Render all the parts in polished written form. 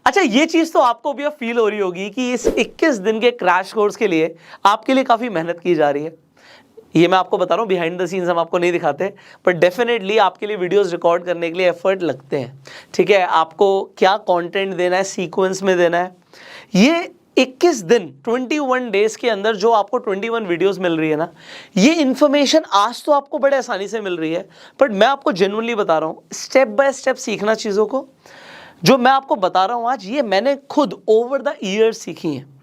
अच्छा, ये चीज तो आपको भी अब फील हो रही होगी कि इस 21 दिन के क्रैश कोर्स के लिए आपके लिए काफी मेहनत की जा रही है। ये मैं आपको बता रहा हूँ, बिहाइंड द सीन्स हम आपको नहीं दिखाते, पर डेफिनेटली आपके लिए वीडियोस रिकॉर्ड करने के लिए एफर्ट लगते हैं। ठीक है, आपको क्या कंटेंट देना है, सीक्वेंस में देना है। ये 21 दिन 21 डेज के अंदर जो आपको 21 वीडियोस मिल रही है ना, ये इन्फॉर्मेशन आज तो आपको बड़े आसानी से मिल रही है, बट मैं आपको जेन्युइनली बता रहा हूँ, स्टेप बाय स्टेप सीखना चीज़ों को। जो मैं आपको बता रहा हूँ आज, ये मैंने खुद ओवर द ईयर्स सीखी हैं।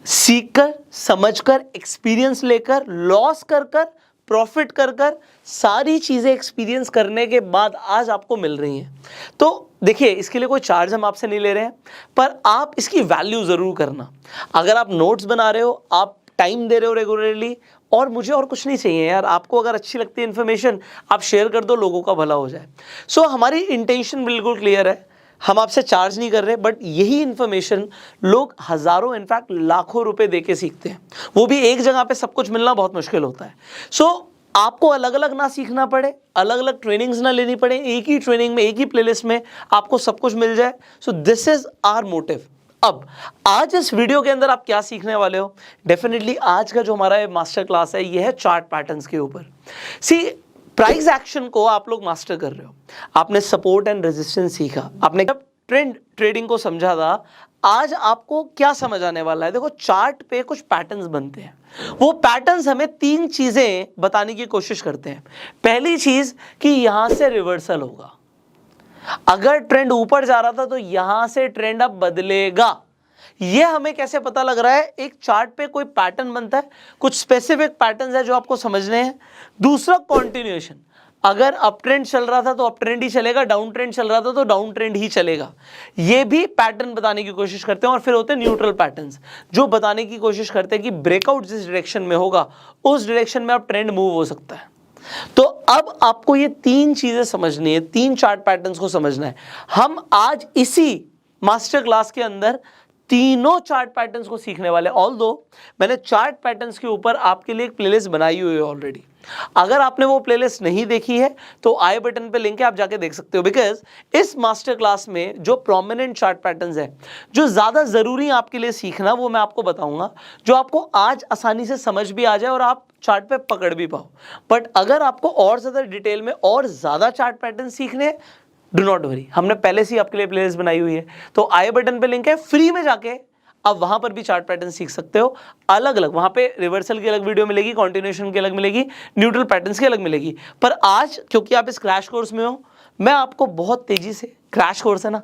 सीखकर, समझकर, एक्सपीरियंस लेकर, लॉस कर कर, प्रॉफिट कर कर, सारी चीजें एक्सपीरियंस करने के बाद आज आपको मिल रही हैं। तो देखिए, इसके लिए कोई चार्ज हम आपसे नहीं ले रहे हैं, पर आप इसकी वैल्यू जरूर करना। अगर आप नोट्स बना रहे हो, आप टाइम दे रहे हो रेगुलरली, और मुझे और कुछ नहीं चाहिए यार, आपको अगर अच्छी लगती है इन्फॉर्मेशन, आप शेयर कर दो, लोगों का भला हो जाए। सो हमारी इंटेंशन बिल्कुल क्लियर है, हम आपसे चार्ज नहीं कर रहे, बट यही इंफॉर्मेशन लोग हजारों, इनफैक्ट लाखों रुपए देके सीखते हैं। वो भी एक जगह पे सब कुछ मिलना बहुत मुश्किल होता है। सो आपको अलग अलग ना सीखना पड़े, अलग अलग ट्रेनिंग्स ना लेनी पड़े, एक ही ट्रेनिंग में, एक ही प्लेलिस्ट में आपको सब कुछ मिल जाए। So this is our motive. अब आज इस वीडियो के अंदर आप क्या सीखने वाले हो? डेफिनेटली आज का जो हमारा मास्टर क्लास है, ये है चार्ट पैटर्न्स के ऊपर। सी, प्राइस एक्शन को आप लोग मास्टर कर रहे हो, आपने सपोर्ट एंड रेजिस्टेंस सीखा, आपने जब ट्रेंड ट्रेडिंग को समझा था, आज आपको क्या समझ आने वाला है? देखो, चार्ट पे कुछ पैटर्न्स बनते हैं, वो पैटर्न्स हमें तीन चीजें बताने की कोशिश करते हैं। पहली चीज कि यहां से रिवर्सल होगा, अगर ट्रेंड ऊपर जा रहा था तो यहां से ट्रेंड अब बदलेगा। ये हमें कैसे पता लग रहा है? एक चार्ट पे कोई पैटर्न बनता है, कुछ स्पेसिफिक पैटर्न्स है जो आपको समझने हैं। दूसरा, कंटिन्यूएशन, अगर अप ट्रेंड चल रहा था तो अप ट्रेंड ही चलेगा, डाउन ट्रेंड चल रहा था तो डाउन ट्रेंड ही चलेगा। ये भी पैटर्न बताने की कोशिश करते हैं। और फिर होते हैं न्यूट्रल पैटर्न्स, जो बताने की कोशिश करते हैं कि ब्रेकआउट जिस डायरेक्शन में होगा, उस डायरेक्शन में अब ट्रेंड मूव हो सकता है। तो अब आपको ये तीन चीजें समझनी है, तीन चार्ट पैटर्न्स को समझना है। हम आज इसी मास्टर क्लास के अंदर तीनों चार्ट पैटर्न्स को सीखने वाले। ऑल्दो मैंने चार्ट पैटर्न्स के ऊपर आपके लिए एक प्लेलिस्ट बनाई हुई है ऑलरेडी। अगर आपने वो प्लेलिस्ट नहीं देखी है तो आई बटन पे लिंक है, आप जाके देख सकते हो। बिकॉज इस मास्टर क्लास में जो प्रोमिनेंट चार्ट पैटर्न्स है, जो ज्यादा जरूरी आपके लिए सीखना, वो मैं आपको बताऊंगा, जो आपको आज आसानी से समझ भी आ जाए और आप चार्ट पे पकड़ भी पाओ। बट अगर आपको और ज्यादा डिटेल में और ज्यादा चार्ट पैटर्न सीखने, डू नॉट वरी, हमने पहले से ही आपके लिए प्लेलिस्ट बनाई हुई है। तो आई बटन पे लिंक है, फ्री में जाके आप वहां पर भी चार्ट पैटर्न सीख सकते हो। अलग अलग वहां पे रिवर्सल की अलग वीडियो मिलेगी, कंटिन्यूएशन की अलग मिलेगी, न्यूट्रल पैटर्न्स की अलग मिलेगी। पर आज क्योंकि आप इस क्रैश कोर्स में हो, मैं आपको बहुत तेजी से, क्रैश कोर्स है ना,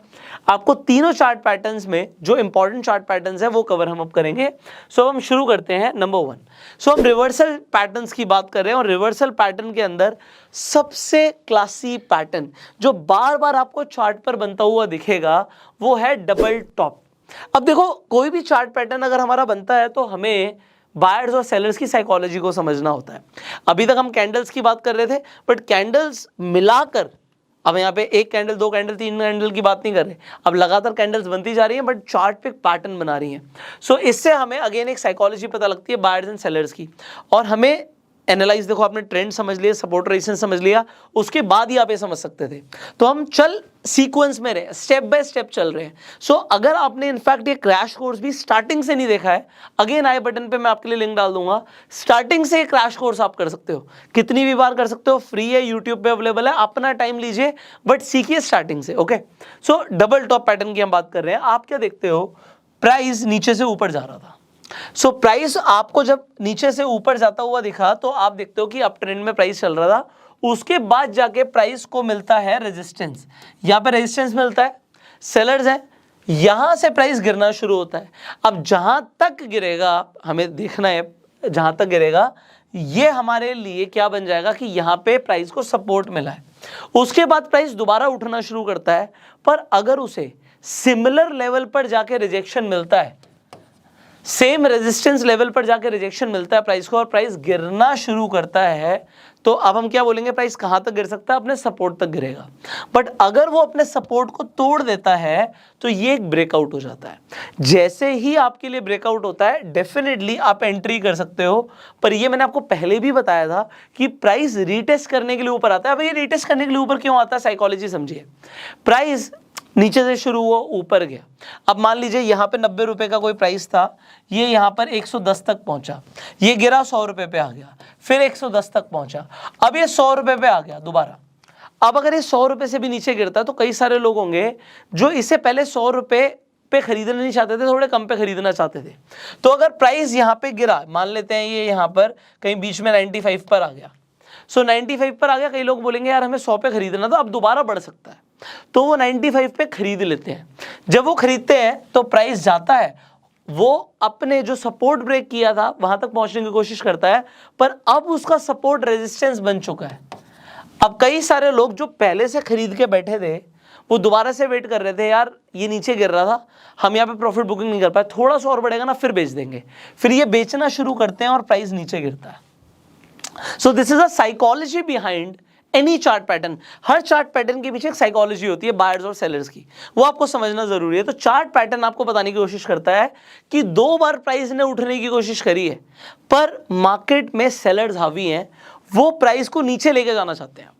आपको तीनों चार्ट पैटर्न्स में जो इंपॉर्टेंट चार्ट पैटर्न्स है वो कवर हम अब करेंगे। सो हम शुरू करते हैं नंबर 1। सो हम रिवर्सल पैटर्न्स की बात कर रहे हैं, और रिवर्सल पैटर्न के अंदर सबसे क्लासी पैटर्न जो बार बार आपको चार्ट पर बनता हुआ दिखेगा, वो है डबल टॉप। अब देखो, कोई भी चार्ट पैटर्न अगर हमारा बनता है तो हमें बायर्स और सेलर्स की साइकोलॉजी को समझना होता है। अभी तक हम कैंडल्स की बात कर रहे थे, बट कैंडल्स मिलाकर, अब यहाँ पे एक कैंडल, दो कैंडल, तीन कैंडल की बात नहीं कर रहे, अब लगातार कैंडल्स बनती जा रही हैं, बट चार्ट पे पैटर्न बना रही हैं। सो इससे हमें अगेन एक साइकोलॉजी पता लगती है बायर्स एंड सेलर्स की, और हमें एनालाइज, देखो आपने ट्रेंड समझ लिया, सपोर्ट रेजिस्टेंस समझ लिया, उसके बाद ही आप ये समझ सकते थे। तो हम चल सीक्वेंस में रहे, स्टेप बाय स्टेप चल रहे हैं। सो अगर आपने इनफैक्ट ये क्रैश कोर्स भी स्टार्टिंग से नहीं देखा है, अगेन आई बटन पे मैं आपके लिए लिंक डाल दूंगा, स्टार्टिंग से क्रैश कोर्स आप कर सकते हो, कितनी भी बार कर सकते हो, फ्री है, यूट्यूब पे अवेलेबल है, अपना टाइम लीजिए, बट सीखिए स्टार्टिंग से। ओके, सो डबल टॉप पैटर्न की हम बात कर रहे हैं। आप क्या देखते हो? प्राइस नीचे से ऊपर जा रहा था। सो प्राइस आपको जब नीचे से ऊपर जाता हुआ दिखा, तो आप देखते हो कि अप ट्रेंड में प्राइस चल रहा था, उसके बाद जाके प्राइस को मिलता है रेजिस्टेंस, यहां पे रेजिस्टेंस मिलता है, सेलर्स है, यहां से प्राइस गिरना शुरू होता है। अब जहां तक गिरेगा, हमें देखना है जहां तक गिरेगा, ये हमारे लिए क्या बन जाएगा कि यहां पे प्राइस को सपोर्ट मिला है। उसके बाद प्राइस दोबारा उठना शुरू करता है, पर अगर उसे सिमिलर लेवल पर जाके रिजेक्शन मिलता है, सेम रेजिस्टेंस लेवल पर जाके रिजेक्शन मिलता है प्राइस को, और प्राइस गिरना शुरू करता है, तो अब हम क्या बोलेंगे? प्राइस कहां तक गिर सकता है? अपने सपोर्ट तक गिरेगा। बट अगर वो अपने सपोर्ट को तोड़ देता है तो ये एक ब्रेकआउट हो जाता है। जैसे ही आपके लिए ब्रेकआउट होता है, डेफिनेटली आप एंट्री कर सकते हो। पर ये मैंने आपको पहले भी बताया था कि प्राइस रीटेस्ट करने के लिए ऊपर आता है। अब ये रीटेस्ट करने के लिए ऊपर क्यों आता है? साइकोलॉजी समझिए। प्राइस नीचे से शुरू हुआ, ऊपर गया। अब मान लीजिए यहाँ पे 90 रुपए का कोई प्राइस था, ये यहाँ पर 110 तक पहुंचा, ये गिरा 100 रुपए पे आ गया, फिर 110 तक पहुंचा, अब ये 100 रुपए पे आ गया दोबारा। अब अगर ये 100 रुपए से भी नीचे गिरता है तो कई सारे लोग होंगे जो इससे पहले 100 रुपए पे खरीदना नहीं चाहते थे, थोड़े कम पे खरीदना चाहते थे। तो अगर प्राइस यहाँ पे गिरा, मान लेते हैं ये यहाँ पर कहीं बीच में 95 पर आ गया, 95 पर आ गया, कई लोग बोलेंगे यार हमें 100 पे खरीदना था, अब दोबारा बढ़ सकता है, तो वो 95 पे खरीद लेते हैं। जब वो खरीदते हैं तो प्राइस जाता है, वो अपने जो सपोर्ट ब्रेक किया था वहां तक पहुंचने की कोशिश करता है, पर अब उसका सपोर्ट रेजिस्टेंस बन चुका है। अब कई सारे लोग जो पहले से खरीद के बैठे थे वो दोबारा से वेट कर रहे थे, यार ये नीचे गिर रहा था, हम यहाँ पे प्रॉफिट बुकिंग नहीं कर पाए, थोड़ा सा और बढ़ेगा ना फिर बेच देंगे, फिर ये बेचना शुरू करते हैं और प्राइस नीचे गिरता है। सो this is a psychology behind any chart pattern. Her chart pattern के पीछे एक साइकोलॉजी होती है बायर्स और सेलर्स की, वो आपको समझना जरूरी है। तो चार्ट पैटर्न आपको बताने की कोशिश करता है कि 2 बार प्राइस ने उठने की कोशिश करी है, पर मार्केट में सेलर्स हावी हैं, वो प्राइस को नीचे लेके जाना चाहते हैं।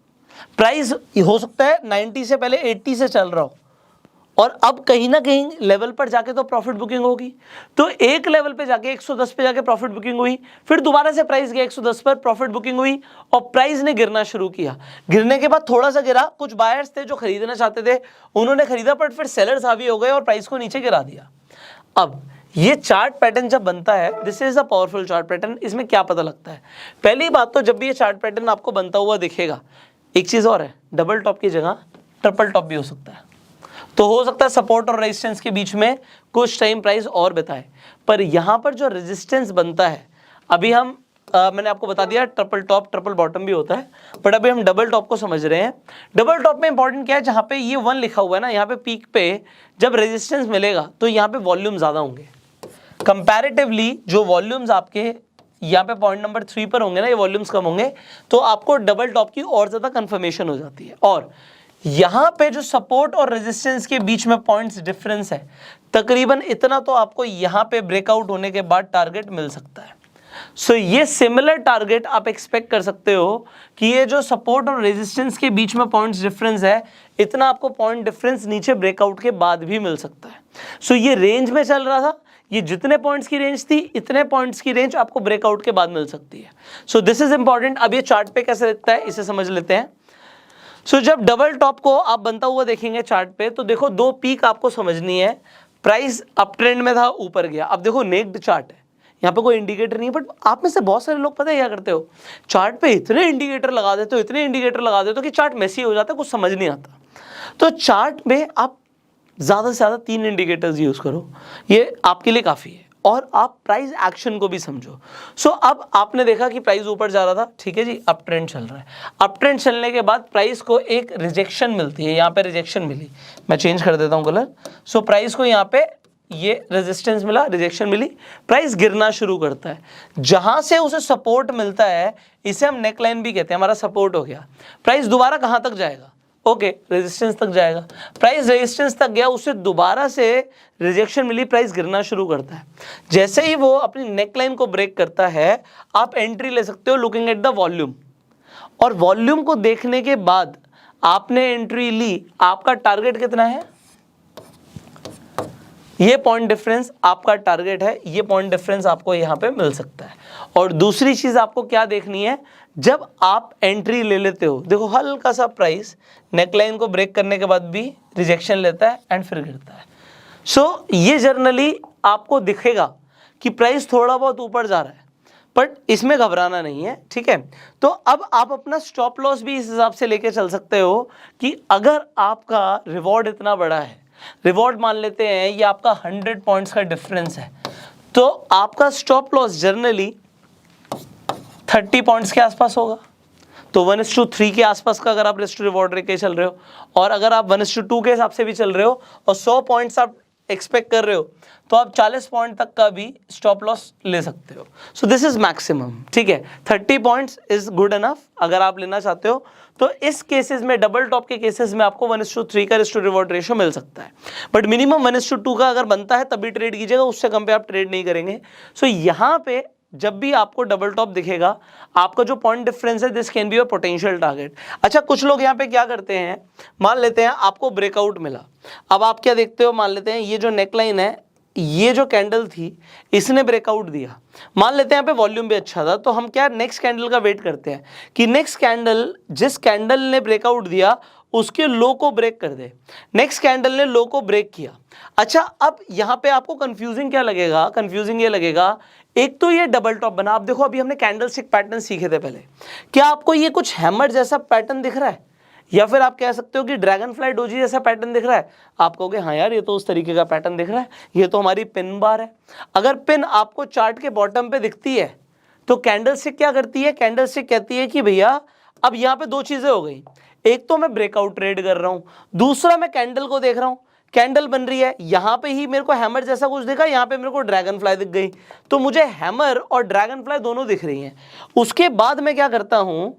प्राइस हो सकता है 90 से पहले 80 से चल रहा हो, और अब कहीं ना कहीं लेवल पर जाके तो प्रॉफिट बुकिंग होगी, तो एक लेवल पे जाके 110 पे जाके प्रॉफिट बुकिंग हुई, फिर दोबारा से प्राइस गया 110 पर, प्रॉफिट बुकिंग हुई, और प्राइस ने गिरना शुरू किया। गिरने के बाद थोड़ा सा गिरा, कुछ बायर्स थे जो खरीदना चाहते थे, उन्होंने खरीदा, पर फिर सेलर्स हावी हो गए और प्राइस को नीचे गिरा दिया। अब ये चार्ट पैटर्न जब बनता है, this is a powerful chart pattern. इसमें क्या पता लगता है, पहली बात तो जब भी ये चार्ट पैटर्न आपको बनता हुआ दिखेगा, एक चीज और है, डबल टॉप की जगह ट्रिपल टॉप भी हो सकता है। तो हो सकता है सपोर्ट और रेजिस्टेंस के बीच में कुछ टाइम प्राइस और बिताए, पर यहां पर जो रेजिस्टेंस बनता है, अभी हम मैंने आपको बता दिया ट्रिपल टॉप ट्रिपल बॉटम भी होता है, बट अभी हम डबल टॉप को समझ रहे हैं। डबल टॉप में इंपॉर्टेंट क्या है, जहां पे ये 1 लिखा हुआ है ना, यहाँ पे पीक पे जब रेजिस्टेंस मिलेगा तो यहाँ पे वॉल्यूम ज्यादा होंगे कंपैरेटिवली। जो वॉल्यूम्स आपके यहाँ पे पॉइंट नंबर 3 पर होंगे ना, ये वॉल्यूम्स कम होंगे, तो आपको डबल टॉप की और ज्यादा कंफर्मेशन हो जाती है। और यहां पे जो सपोर्ट और रेजिस्टेंस के बीच में पॉइंट्स डिफरेंस है, तकरीबन इतना तो आपको यहां पे ब्रेकआउट होने के बाद टारगेट मिल सकता है। सो ये सिमिलर टारगेट आप एक्सपेक्ट कर सकते हो कि ये जो सपोर्ट और रेजिस्टेंस के बीच में पॉइंट्स डिफरेंस है, इतना आपको पॉइंट डिफरेंस नीचे ब्रेकआउट के बाद भी मिल सकता है। सो ये रेंज में चल रहा था, ये जितने पॉइंट्स की रेंज थी, इतने पॉइंट्स की रेंज आपको ब्रेकआउट के बाद मिल सकती है। सो दिस इज इंपॉर्टेंट। अब ये चार्ट पे कैसे दिखता है इसे समझ लेते हैं। सो जब डबल टॉप को आप बनता हुआ देखेंगे चार्ट पे, तो देखो 2 पीक आपको समझनी है। प्राइस अप ट्रेंड में था, ऊपर गया। अब देखो नेक्ड चार्ट है, यहाँ पे कोई इंडिकेटर नहीं है, बट आप में से बहुत सारे लोग पता है क्या करते हो, चार्ट पे इतने इंडिकेटर लगा देते हो, इतने इंडिकेटर लगा देते हो कि चार्ट मेसी हो जाता है, कुछ समझ नहीं आता। तो चार्ट में आप ज़्यादा से ज़्यादा 3 इंडिकेटर्स यूज़ करो, ये आपके लिए काफ़ी है, और आप प्राइस एक्शन को भी समझो। सो अब आपने देखा कि प्राइस ऊपर जा रहा था, ठीक है जी, अप ट्रेंड चल रहा है। अप ट्रेंड चलने के बाद प्राइस को एक रिजेक्शन मिलती है, यहाँ पे रिजेक्शन मिली, मैं चेंज कर देता हूँ कलर। सो प्राइस को यहाँ पे ये रेजिस्टेंस मिला, रिजेक्शन मिली, प्राइस गिरना शुरू करता है। जहां से उसे सपोर्ट मिलता है, इसे हम नेकलाइन भी कहते हैं, हमारा सपोर्ट हो गया। प्राइस दोबारा कहां तक जाएगा, ओके रेजिस्टेंस तक जाएगा। प्राइस रेजिस्टेंस तक गया, उसे दोबारा से रिजेक्शन मिली, प्राइस गिरना शुरू करता है। जैसे ही वो अपनी नेकलाइन को ब्रेक करता है, आप एंट्री ले सकते हो लुकिंग एट द वॉल्यूम, और वॉल्यूम को देखने के बाद आपने एंट्री ली। आपका टारगेट कितना है, ये पॉइंट डिफरेंस आपका टारगेट है, ये पॉइंट डिफरेंस आपको यहां पे मिल सकता है। और दूसरी चीज आपको क्या देखनी है, जब आप एंट्री ले लेते हो, देखो हल्का सा प्राइस नेकलाइन को ब्रेक करने के बाद भी रिजेक्शन लेता है एंड फिर गिरता है। सो ये जर्नली आपको दिखेगा कि प्राइस थोड़ा बहुत ऊपर जा रहा है, बट इसमें घबराना नहीं है, ठीक है। तो अब आप अपना स्टॉप लॉस भी इस हिसाब से लेके चल सकते हो कि अगर आपका रिवॉर्ड इतना बड़ा है, रिवॉर्ड मान लेते हैं ये आपका 100 पॉइंट्स का डिफरेंस है, तो आपका स्टॉप लॉस जर्नली 30 पॉइंट्स के आसपास होगा। तो 1:3 के आसपास का अगर आप रिस्क टू रिवॉर्ड लेके चल रहे हो, और अगर आप 1:2 के हिसाब से भी चल रहे हो और 100 पॉइंट्स आप एक्सपेक्ट कर रहे हो, तो आप 40 पॉइंट तक का भी स्टॉप लॉस ले सकते हो। सो दिस इज मैक्सिमम, ठीक है। 30 पॉइंट्स इज गुड इनफ अगर आप लेना चाहते हो। तो इस केसेस में, डबल टॉप के केसेस में आपको 1:3 का रिस्क टू रिवॉर्ड रेशियो मिल सकता है, बट मिनिमम 1:2 का अगर बनता है तभी ट्रेड कीजिएगा, उससे कम पे आप ट्रेड नहीं करेंगे। सो यहाँ पे जब भी आपको डबल टॉप दिखेगा, आपका जो पॉइंट डिफरेंस है, this can be your potential target. अच्छा, कुछ लोग यहाँ पे क्या करते हैं, मान लेते हैं आपको ब्रेकआउट मिला, अब आप क्या देखते हो, मान लेते हैं ये जो नेकलाइन है, ये जो कैंडल थी इसने ब्रेकआउट दिया, मान लेते हैं यहाँ पे वॉल्यूम भी अच्छा था, तो हम क्या नेक्स्ट कैंडल का वेट करते हैं कि नेक्स्ट कैंडल, जिस कैंडल ने ब्रेकआउट दिया उसके लो को ब्रेक कर दे। नेक्स्ट कैंडल ने लो को ब्रेक किया। अच्छा, अब यहाँ पे आपको कंफ्यूजिंग क्या लगेगा, कंफ्यूजिंग ये लगेगा, एक तो ये डबल टॉप बना, आप देखो अभी हमने कैंडलस्टिक पैटर्न सीखे थे पहले, क्या आपको ये कुछ हैमर जैसा पैटर्न दिख रहा है, या फिर आप कह सकते हो कि ड्रैगन फ्लाई डोजी जैसा पैटर्न दिख रहा है। आप कहोगे हाँ यार, ये तो उस तरीके का पैटर्न दिख रहा है, ये तो हमारी पिन बार है। अगर पिन आपको चार्ट के बॉटम पे दिखती है तो कैंडलस्टिक क्या करती है, कैंडलस्टिक कहती है कि भैया अब यहाँ पे दो चीजें हो गई, एक तो मैं ब्रेकआउट ट्रेड कर रहा हूं, दूसरा मैं कैंडल को देख रहा हूं, कैंडल बन रही है, यहां पे ही मेरे को हैमर जैसा कुछ दिखा, यहां पे मेरे को ड्रैगन फ्लाई दिख गई, तो मुझे हैमर और ड्रैगन फ्लाई दोनों दिख रही हैं। उसके बाद मैं क्या करता हूं,